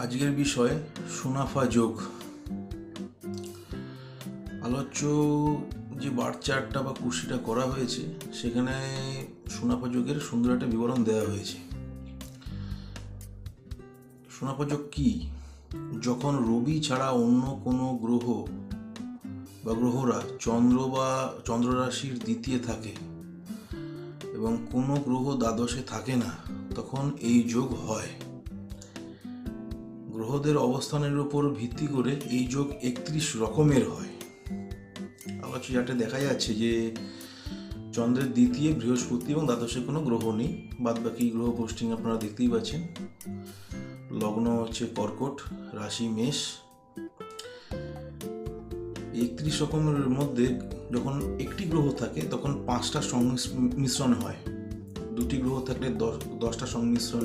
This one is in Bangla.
আজকের বিষয় সুনাফা যোগ। আলোচ্য যে বার চার্টটা বা কুশিটা করা হয়েছে সেখানে সুনাফা যোগের সুন্দর একটা বিবরণ দেওয়া হয়েছে। সুনাফা যোগ কি? যখন রবি ছাড়া অন্য কোনো গ্রহ বা গ্রহরা চন্দ্র বা চন্দ্ররাশির দ্বিতীয় থাকে এবং কোনো গ্রহ দ্বাদশে থাকে না, তখন এই যোগ হয়। গ্রহদের অবস্থানের উপর ভিত্তি করে এই যোগ 31 রকমের হয়। আবার চার্টে দেখা যাচ্ছে যে চন্দ্রের দ্বিতীয় বৃহস্পতি এবং দ্বাদশে কোনো গ্রহ নেই, বাদ বাকি গ্রহ পোস্টিং আপনারা দেখতেই পাচ্ছেন। লগ্ন হচ্ছে কর্কট, রাশি মেষ। 31 রকমের মধ্যে যখন একটি গ্রহ থাকে তখন 5টা সংমিশ্রণ হয়, দুটি গ্রহ থাকলে 10টা সংমিশ্রণ